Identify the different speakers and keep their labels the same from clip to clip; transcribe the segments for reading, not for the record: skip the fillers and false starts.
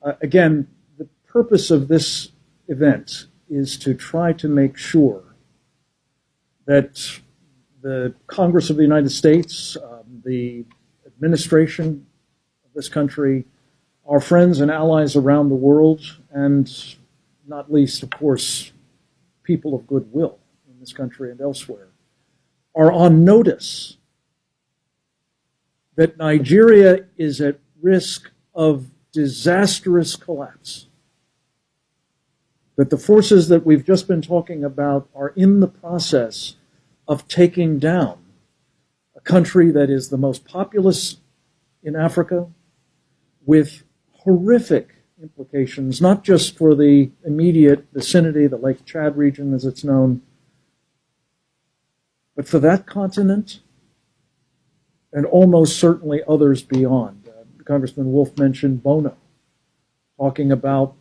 Speaker 1: Again, the purpose of this event is to try to make sure that the Congress of the United States, the administration of this country, our friends and allies around the world, and not least, of course, people of goodwill in this country and elsewhere, are on notice that Nigeria is at risk of disastrous collapse, that the forces that we've just been talking about are in the process of taking down a country that is the most populous in Africa, with horrific implications, not just for the immediate vicinity, the Lake Chad region as it's known, but for that continent and almost certainly others beyond. Congressman Wolf mentioned Bono, talking about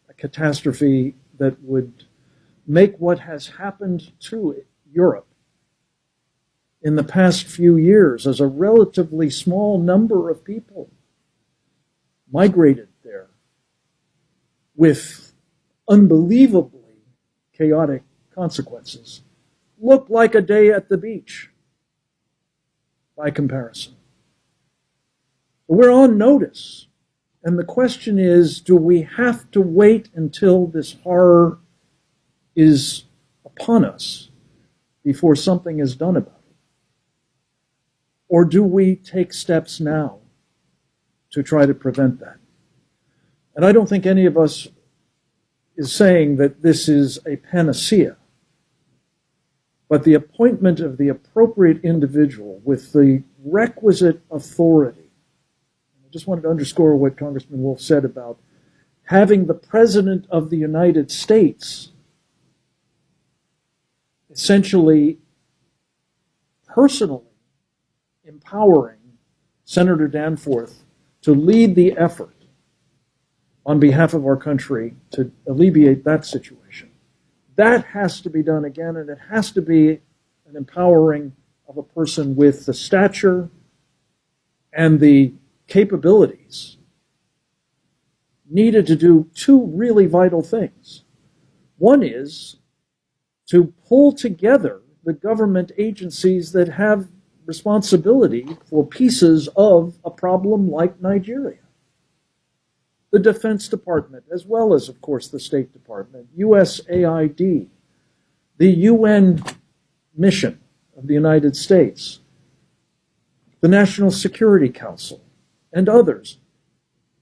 Speaker 1: a catastrophe that would make what has happened to Europe in the past few years, as a relatively small number of people migrated there with unbelievably chaotic consequences, look like a day at the beach by comparison. We're on notice. And the question is, do we have to wait until this horror is upon us before something is done about it? Or do we take steps now to try to prevent that? And I don't think any of us is saying that this is a panacea, but the appointment of the appropriate individual with the requisite authority. I just wanted to underscore what Congressman Wolf said about having the President of the United States essentially personally empowering Senator Danforth to lead the effort on behalf of our country to alleviate that situation. That has to be done again, and it has to be an empowering of a person with the stature and the capabilities needed to do two really vital things. One is to pull together the government agencies that have responsibility for pieces of a problem like Nigeria. The Defense Department, as well as, of course, the State Department, USAID, the UN mission of the United States, the National Security Council, and others,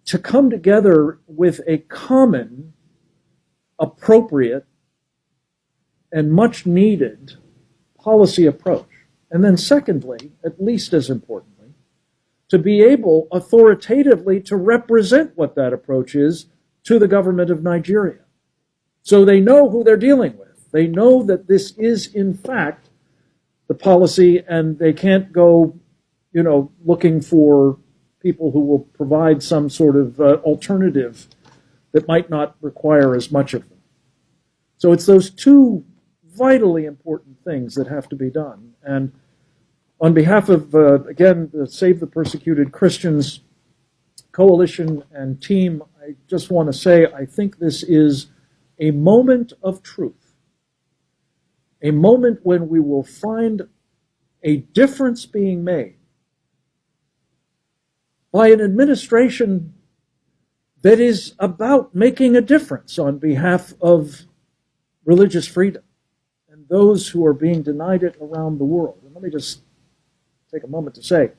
Speaker 1: to come together with a common, appropriate, and much needed policy approach. And then secondly, at least as importantly, to be able authoritatively to represent what that approach is to the government of Nigeria. So they know who they're dealing with. They know that this is, in fact, the policy, and they can't go, looking for people who will provide some sort of alternative that might not require as much of them. So it's those two vitally important things that have to be done. And on behalf of, again, the Save the Persecuted Christians Coalition and team, I just want to say I think this is a moment of truth, a moment when we will find a difference being made by an administration that is about making a difference on behalf of religious freedom and those who are being denied it around the world. And let me just take a moment to say,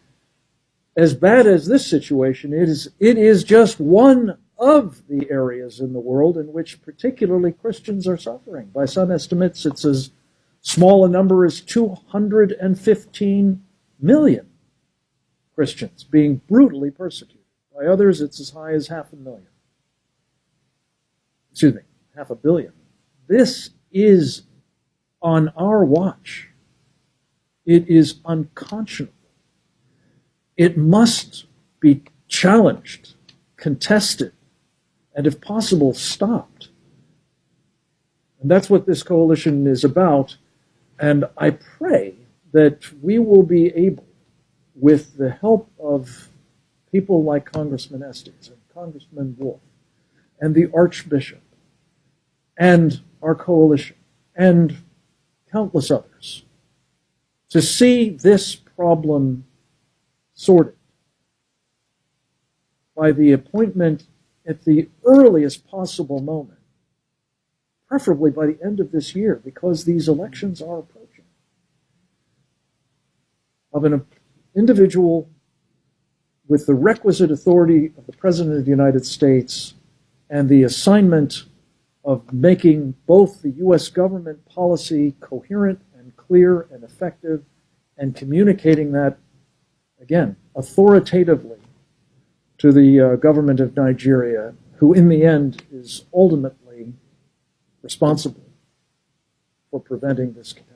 Speaker 1: as bad as this situation is, it is just one of the areas in the world in which particularly Christians are suffering. By some estimates, it's as small a number as 215 million Christians being brutally persecuted. By others, it's as high as 500,000. Excuse me, 500 million. This is on our watch. It is unconscionable. It must be challenged, contested, and if possible, stopped. And that's what this coalition is about. And I pray that we will be able, with the help of people like Congressman Estes and Congressman Wolf, and the Archbishop and our coalition and countless others to see this problem sorted by the appointment at the earliest possible moment, preferably by the end of this year, because these elections are approaching, of an individual with the requisite authority of the President of the United States and the assignment of making both the U.S. government policy coherent and clear and effective, and communicating that, again, authoritatively to the government of Nigeria, who in the end is ultimately responsible for preventing this catastrophe.